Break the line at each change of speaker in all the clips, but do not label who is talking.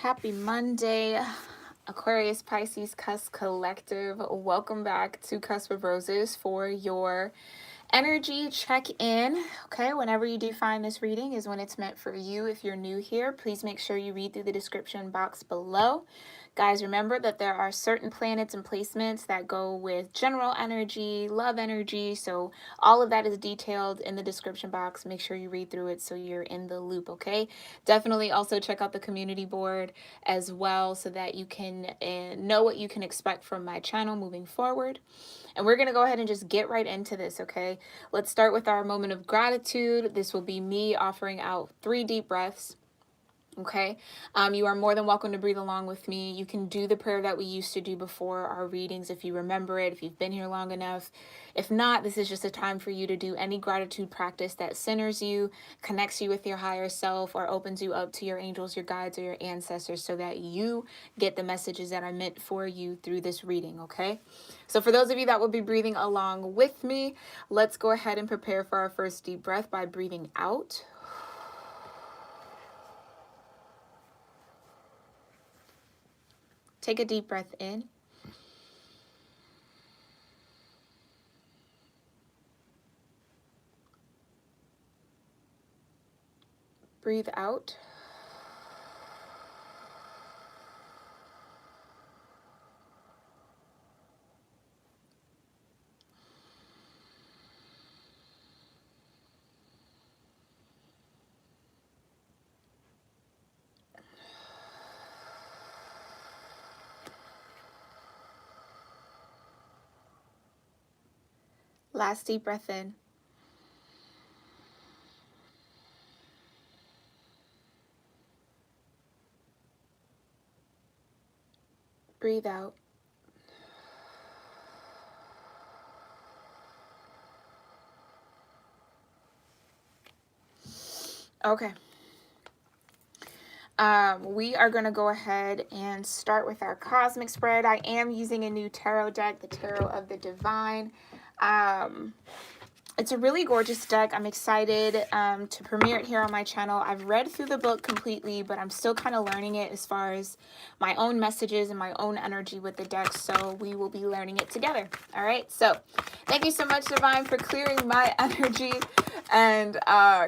Happy Monday, Aquarius, Pisces, Cusp Collective. Welcome back to Cusp of Roses for your energy check-in. Okay, whenever you do find this reading is when it's meant for you. If you're new here, please make sure you read through the description box below. Guys, remember that there are certain planets and placements that go with general energy, love energy. So all of that is detailed in the description box. Make sure you read through it so you're in the loop, okay? Definitely also check out the community board as well so that you can know what you can expect from my channel moving forward. And we're going to go ahead and just get right into this, okay? Let's start with our moment of gratitude. This will be me offering out 3 deep breaths. Okay, you are more than welcome to breathe along with me. You can do the prayer that we used to do before our readings if you remember it, if you've been here long enough. If not, this is just a time for you to do any gratitude practice that centers you, connects you with your higher self, or opens you up to your angels, your guides, or your ancestors so that you get the messages that are meant for you through this reading, okay? So for those of you that will be breathing along with me, let's go ahead and prepare for our first deep breath by breathing out. Take a deep breath in. Breathe out. Last deep breath in. Breathe out. Okay. We are going to go ahead and start with our cosmic spread. I am using a new tarot deck, the Tarot of the Divine. It's a really gorgeous deck. I'm excited to premiere it here on my channel. I've read through the book completely, but I'm still kind of learning it as far as my own messages and my own energy with the deck. So we will be learning it together. All right. So thank you so much, Divine, for clearing my energy and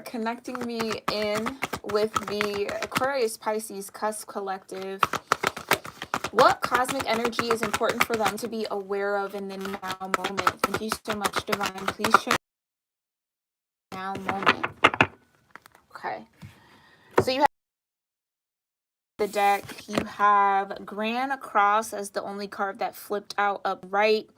connecting me in with the Aquarius, Pisces, Cusp Collective. What cosmic energy is important for them to be aware of in the now moment? Thank you so much, Divine. Please share now moment. Okay, so you have the deck. You have Grand Cross as the only card that flipped out upright.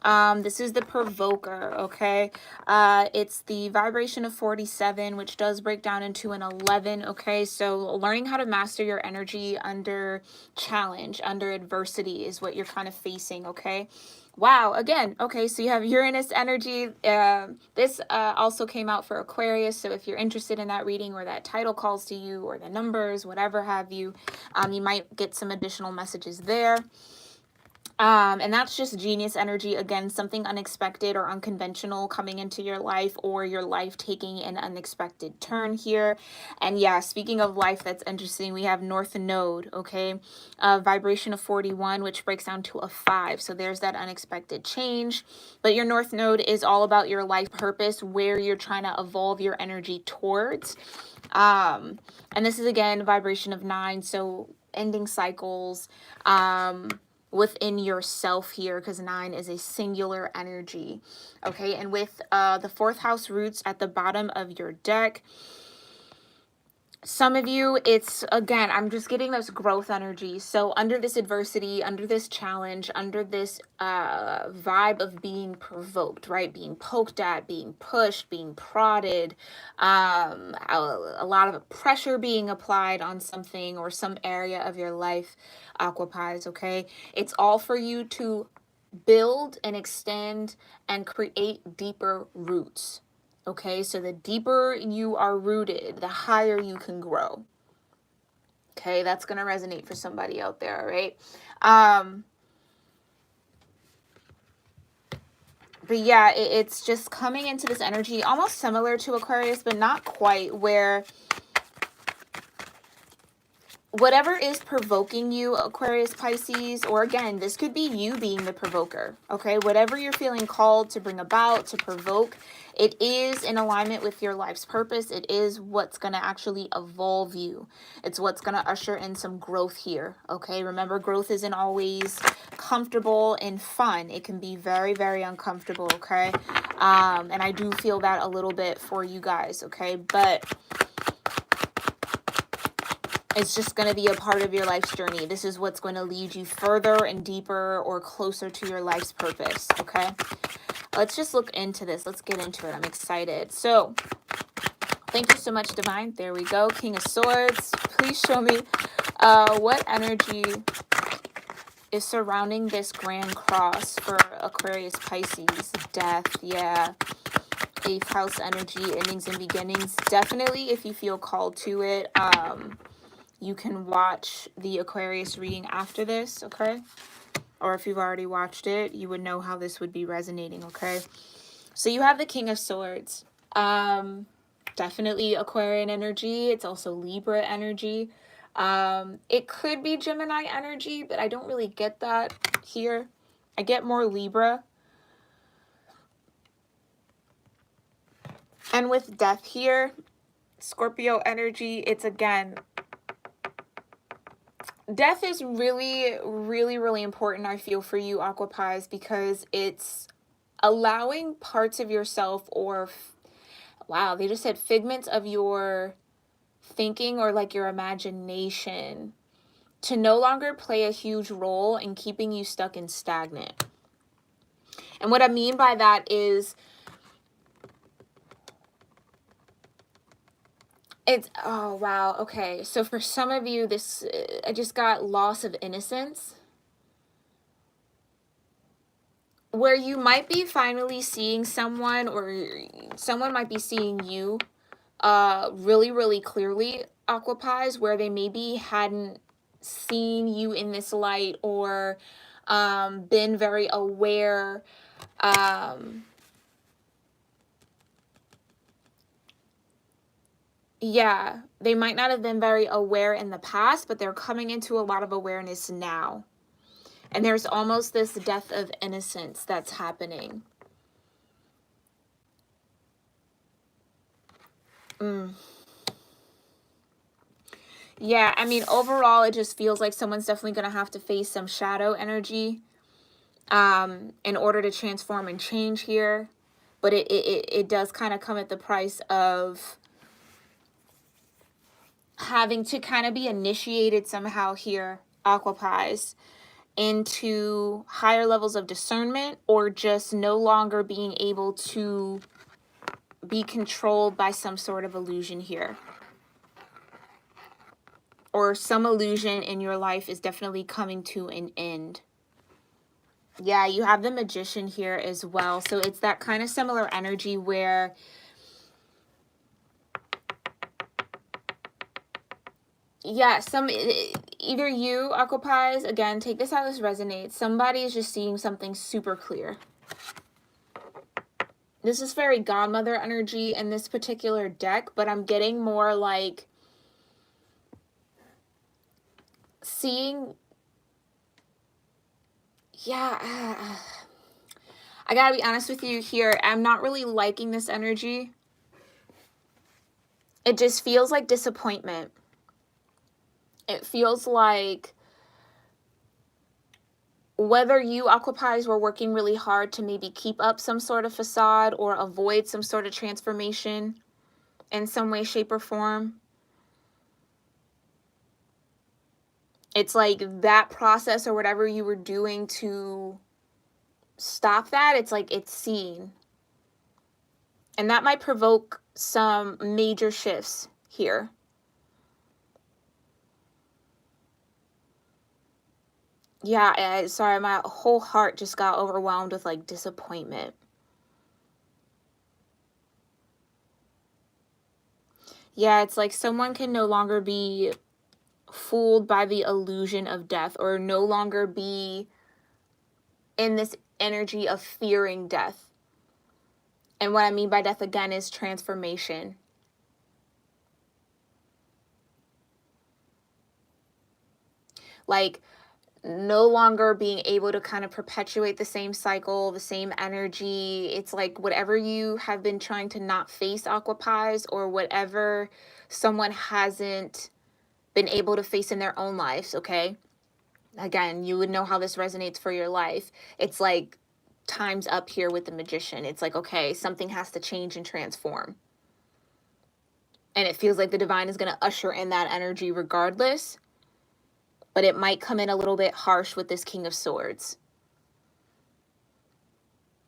This is the Provoker, okay? It's the vibration of 47, which does break down into an 11, okay? So learning how to master your energy under challenge, under adversity is what you're kind of facing, okay? Wow, again, okay, so you have Uranus energy. This also came out for Aquarius, so if you're interested in that reading or that title calls to you or the numbers, whatever have you, you might get some additional messages there. And that's just genius energy. Again, something unexpected or unconventional coming into your life, or your life taking an unexpected turn here. And yeah, speaking of life, that's interesting. We have North Node, okay? Vibration of 41, which breaks down to a 5. So there's that unexpected change. But your North Node is all about your life purpose, where you're trying to evolve your energy towards. And this is, again, vibration of 9. So ending cycles, within yourself here, because 9 is a singular energy, okay? And with the 4th house roots at the bottom of your deck, some of you, it's, again, I'm just getting this growth energy. So under this adversity, under this challenge, under this vibe of being provoked, right? Being poked at, being pushed, being prodded, a lot of pressure being applied on something or some area of your life, Aquapies, okay? It's all for you to build and extend and create deeper roots. Okay, so the deeper you are rooted, the higher you can grow. Okay, that's going to resonate for somebody out there, right? But yeah, it's just coming into this energy almost similar to Aquarius, but not quite, where whatever is provoking you, Aquarius, Pisces, or again, this could be you being the provoker, okay? Whatever you're feeling called to bring about, to provoke, it is in alignment with your life's purpose. It is what's going to actually evolve you. It's what's going to usher in some growth here, okay? Remember, growth isn't always comfortable and fun. It can be very, very uncomfortable, okay? And I do feel that a little bit for you guys, okay? But it's just going to be a part of your life's journey. This is what's going to lead you further and deeper or closer to your life's purpose, okay? Let's just look into this. Let's get into it. I'm excited. So, thank you so much, Divine. There we go. King of Swords. Please show me what energy is surrounding this Grand Cross for Aquarius, Pisces. Death, yeah. 8th house energy, endings and beginnings. Definitely, if you feel called to it, you can watch the Aquarius reading after this, okay? Or if you've already watched it, you would know how this would be resonating, okay? So you have the King of Swords. Definitely Aquarian energy. It's also Libra energy. It could be Gemini energy, but I don't really get that here. I get more Libra. And with Death here, Scorpio energy, it's again... Death is really, really, really important, I feel, for you, Aqua Pies, because it's allowing parts of yourself or, wow, they just said figments of your thinking or like your imagination to no longer play a huge role in keeping you stuck and stagnant. And what I mean by that is, it's, oh, wow, okay. So for some of you, this, I just got loss of innocence. Where you might be finally seeing someone, or someone might be seeing you really, really clearly, Aqua Pies, where they maybe hadn't seen you in this light or been very aware. Yeah, they might not have been very aware in the past, but they're coming into a lot of awareness now. And there's almost this death of innocence that's happening. Yeah, I mean, overall, it just feels like someone's definitely going to have to face some shadow energy in order to transform and change here. But it does kind of come at the price of having to kind of be initiated somehow here, Aqua Pies, into higher levels of discernment, or just no longer being able to be controlled by some sort of illusion here. Or some illusion in your life is definitely coming to an end. Yeah, you have the Magician here as well. So it's that kind of similar energy where yeah, either you, Aqua Pies, again, take this how this resonates. Somebody is just seeing something super clear. This is very godmother energy in this particular deck, but I'm getting more like seeing, yeah, I gotta be honest with you here. I'm not really liking this energy. It just feels like disappointment. It feels like whether you, Aqua Pies, were working really hard to maybe keep up some sort of facade or avoid some sort of transformation in some way, shape, or form. It's like that process or whatever you were doing to stop that, it's like it's seen. And that might provoke some major shifts here. Yeah, sorry, my whole heart just got overwhelmed with like disappointment. Yeah, it's like someone can no longer be fooled by the illusion of death, or no longer be in this energy of fearing death. And what I mean by death, again, is transformation. like no longer being able to kind of perpetuate the same cycle, the same energy. It's like whatever you have been trying to not face, Aquapies, or whatever someone hasn't been able to face in their own lives, okay? Again, you would know how this resonates for your life. It's like time's up here with the Magician. It's like, okay, something has to change and transform. And it feels like the divine is going to usher in that energy regardless. But it might come in a little bit harsh with this King of Swords.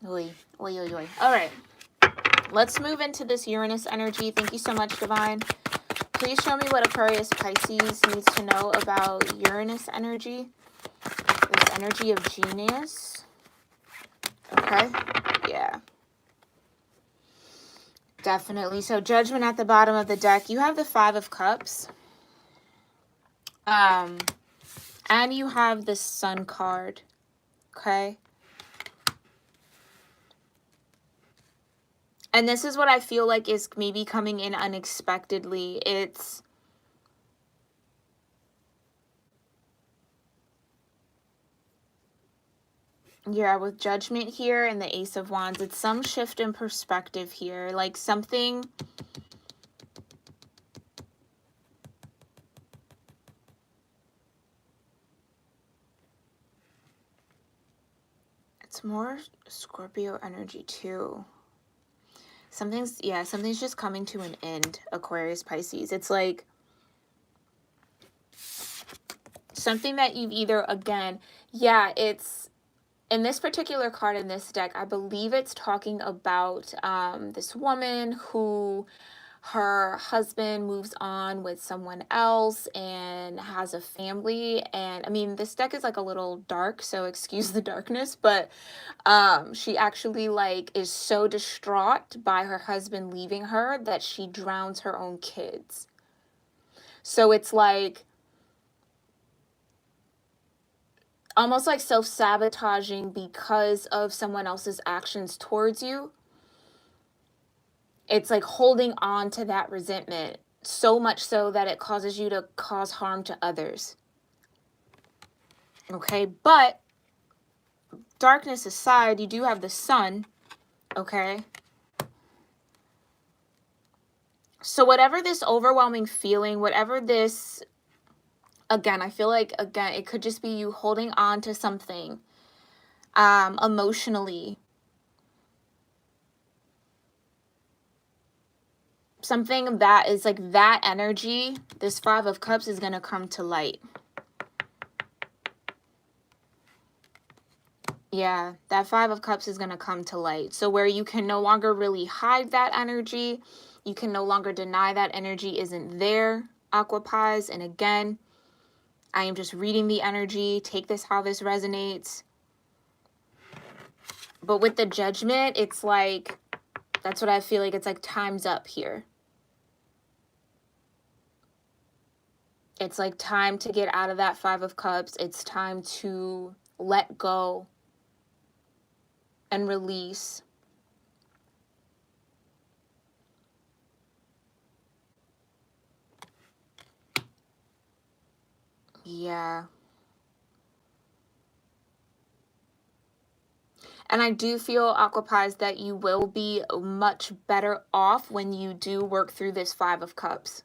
Oy, oy, oy, oy. All right. Let's move into this Uranus energy. Thank you so much, divine. Please show me what Aquarius-Pisces needs to know about Uranus energy. This energy of genius. Okay. Yeah. Definitely. So Judgment at the bottom of the deck. You have the 5 of Cups. And you have the Sun card. Okay. And this is what I feel like is maybe coming in unexpectedly. It's yeah, with Judgment here and the Ace of Wands, it's some shift in perspective here. Like something it's more Scorpio energy too. Something's just coming to an end, Aquarius, Pisces. It's like something that you've either, again, it's in this particular card in this deck, I believe it's talking about this woman who her husband moves on with someone else and has a family. And I mean, this deck is like a little dark, so excuse the darkness, but she actually like is so distraught by her husband leaving her that she drowns her own kids. So it's like almost like self-sabotaging because of someone else's actions towards you. It's like holding on to that resentment so much so that it causes you to cause harm to others. Okay, but darkness aside, you do have the Sun, okay? So whatever this overwhelming feeling, whatever this, again, I feel like, again, it could just be you holding on to something emotionally. Something that is like that energy, this 5 of Cups is going to come to light. Yeah, that 5 of Cups is going to come to light. So where you can no longer really hide that energy, you can no longer deny that energy isn't there, Aquapies. And again, I am just reading the energy. Take this how this resonates. But with the Judgment, it's like, that's what I feel like. It's like time's up here. It's like time to get out of that 5 of Cups. It's time to let go and release. Yeah. And I do feel, Aquapies, that you will be much better off when you do work through this 5 of Cups.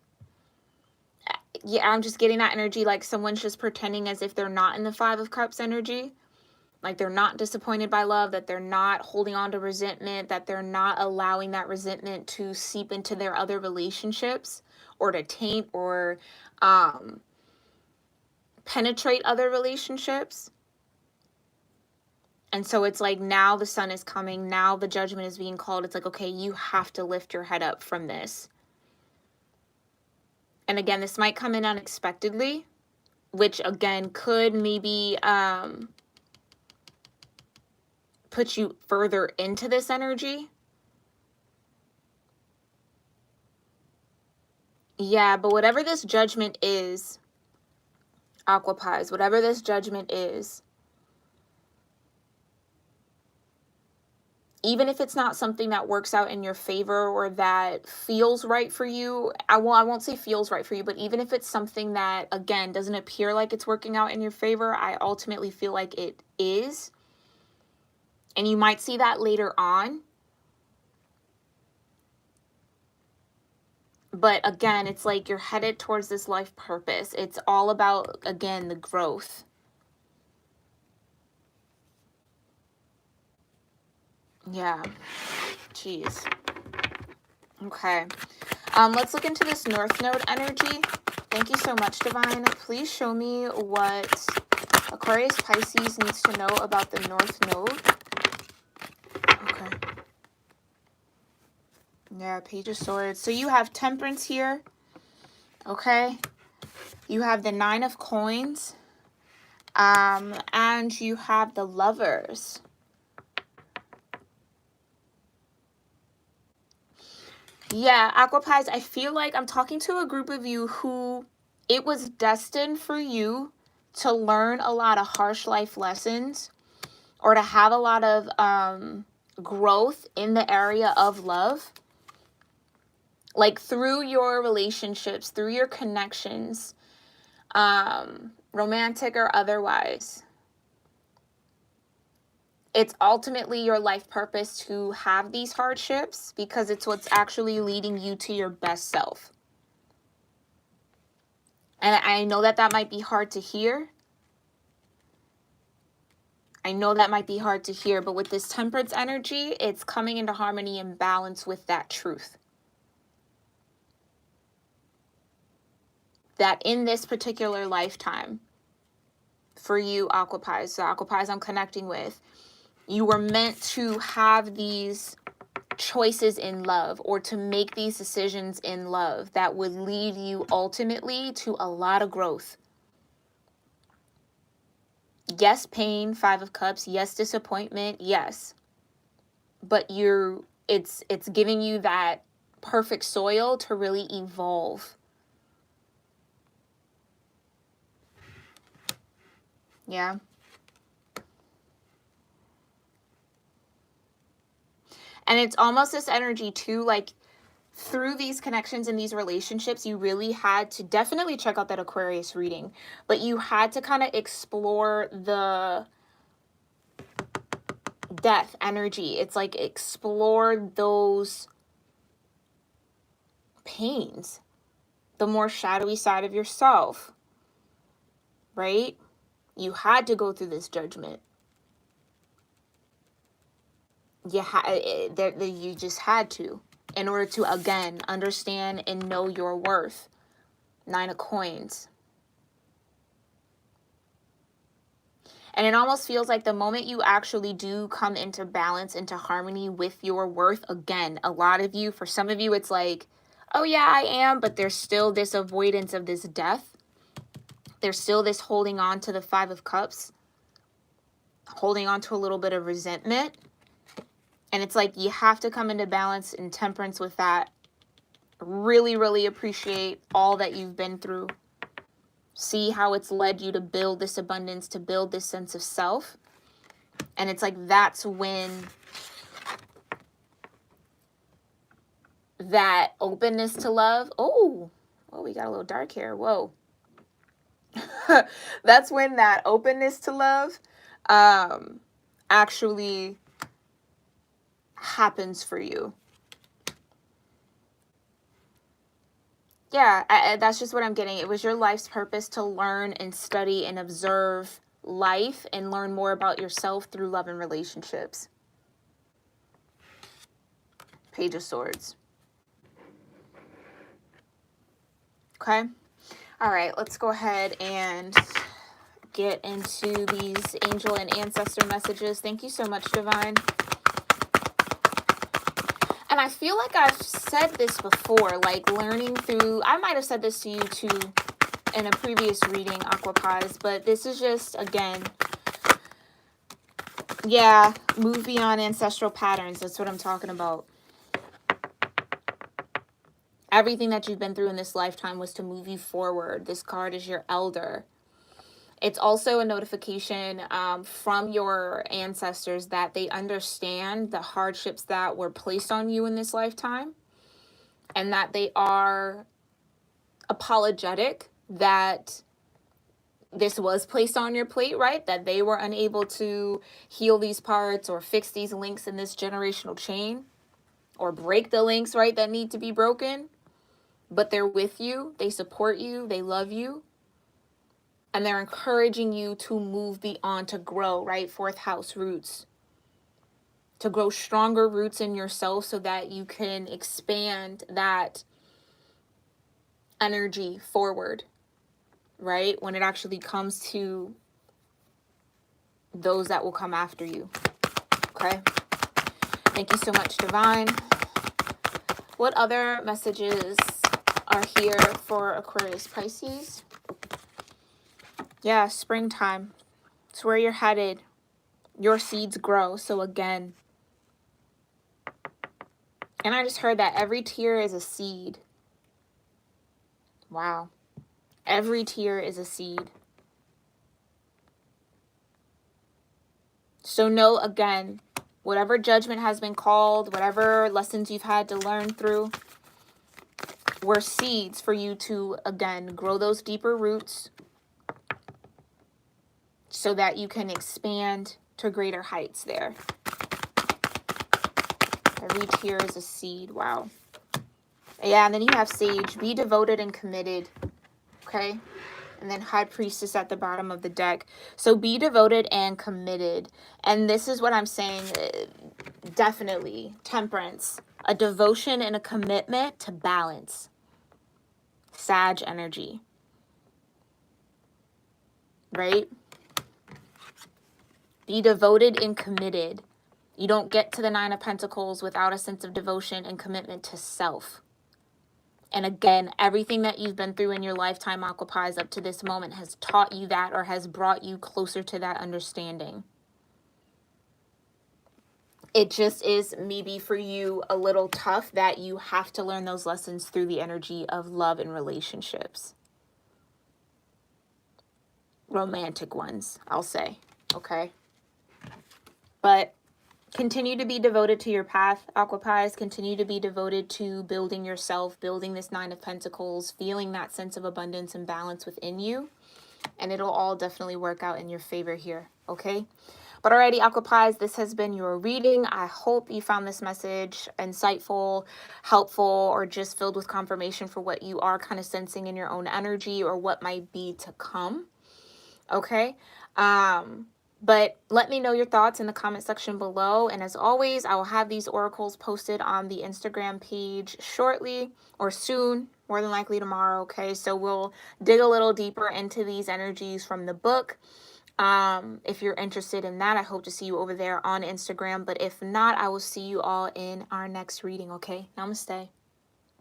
Yeah, I'm just getting that energy like someone's just pretending as if they're not in the 5 of Cups energy. Like they're not disappointed by love, that they're not holding on to resentment, that they're not allowing that resentment to seep into their other relationships or to taint or penetrate other relationships. And so it's like now the Sun is coming, now the Judgment is being called. It's like, okay, you have to lift your head up from this. And again, this might come in unexpectedly, which again could maybe put you further into this energy. Yeah, but whatever this Judgment is, Aquapies, whatever this Judgment is, even if it's not something that works out in your favor or that feels right for you, I won't say feels right for you, but even if it's something that, again, doesn't appear like it's working out in your favor, I ultimately feel like it is. And you might see that later on. But again, it's like you're headed towards this life purpose. It's all about, again, the growth. Yeah. Jeez. Okay. Let's look into this North Node energy. Thank you so much, Divine. Please show me what Aquarius Pisces needs to know about the North Node. Okay. Yeah, Page of Swords. So you have Temperance here. Okay. You have the Nine of Coins. And you have the Lovers. Yeah, Aquapies, I feel like I'm talking to a group of you who it was destined for you to learn a lot of harsh life lessons or to have a lot of growth in the area of love. Like through your relationships, through your connections, romantic or otherwise. It's ultimately your life purpose to have these hardships because it's what's actually leading you to your best self. And I know that that might be hard to hear. I know that might be hard to hear, but with this Temperance energy, it's coming into harmony and balance with that truth. That in this particular lifetime, for you, Aquapies, the Aquapies I'm connecting with, you were meant to have these choices in love or to make these decisions in love that would lead you ultimately to a lot of growth. Yes, pain, Five of Cups. Yes, disappointment. Yes. But it's giving you that perfect soil to really evolve. Yeah. And it's almost this energy too, like through these connections and these relationships, you really had to definitely check out that Aquarius reading, but you had to kind of explore the death energy. It's like explore those pains, the more shadowy side of yourself, right? You had to go through this judgment. You just had to, in order to, again, understand and know your worth. Nine of Coins. And it almost feels like the moment you actually do come into balance, into harmony with your worth, again, a lot of you, for some of you, it's like, oh yeah, I am, but there's still this avoidance of this death. There's still this holding on to the Five of Cups, holding on to a little bit of resentment. And it's like you have to come into balance and temperance with that. Really, really appreciate all that you've been through. See how it's led you to build this abundance, to build this sense of self. And it's like that's when that openness to love. Oh, we got a little dark here. Whoa. That's when that openness to love actually happens for you. Yeah, that's just what I'm getting. It was your life's purpose to learn and study and observe life and learn more about yourself through love and relationships. Page of Swords. Okay. All right, let's go ahead and get into these angel and ancestor messages. Thank you so much, Divine. And I feel like I've said this before, like learning through, I might have said this to you too in a previous reading, Aquapies, but this is just, again, yeah, move beyond ancestral patterns. That's what I'm talking about. Everything that you've been through in this lifetime was to move you forward. This card is your elder. It's also a notification from your ancestors that they understand the hardships that were placed on you in this lifetime, and that they are apologetic that this was placed on your plate, right? That they were unable to heal these parts or fix these links in this generational chain, or break the links, right, that need to be broken. But they're with you, they support you, they love you, and they're encouraging you to move beyond, to grow, right? Fourth house roots. To grow stronger roots in yourself so that you can expand that energy forward, right? When it actually comes to those that will come after you. Okay? Thank you so much, Divine. What other messages are here for Aquarius Pisces? Yeah, springtime. It's where you're headed. Your seeds grow. So again, and I just heard that every tear is a seed. Wow. Every tear is a seed. So know, again, whatever judgment has been called, whatever lessons you've had to learn through, were seeds for you to, again, grow those deeper roots so that you can expand to greater heights there. Every tear is a seed. Wow. Yeah, and then you have Sage. Be devoted and committed. Okay? And then High Priestess at the bottom of the deck. So be devoted and committed. And this is what I'm saying. Definitely. Temperance. A devotion and a commitment to balance. Sag energy. Right? Be devoted and committed. You don't get to the Nine of Pentacles without a sense of devotion and commitment to self. And again, everything that you've been through in your lifetime, Aquapies, up to this moment has taught you that, or has brought you closer to that understanding. It just is maybe for you a little tough that you have to learn those lessons through the energy of love and relationships. Romantic ones, I'll say. Okay? But continue to be devoted to your path, Aquapies. Continue to be devoted to building yourself, building this Nine of Pentacles, feeling that sense of abundance and balance within you. And it'll all definitely work out in your favor here, okay? But alrighty, Aquapies, this has been your reading. I hope you found this message insightful, helpful, or just filled with confirmation for what you are kind of sensing in your own energy or what might be to come, okay? But let me know your thoughts in the comment section below. And as always, I will have these oracles posted on the Instagram page shortly or soon, more than likely tomorrow. Okay, so we'll dig a little deeper into these energies from the book. If you're interested in that, I hope to see you over there on Instagram. But if not, I will see you all in our next reading. Okay, namaste.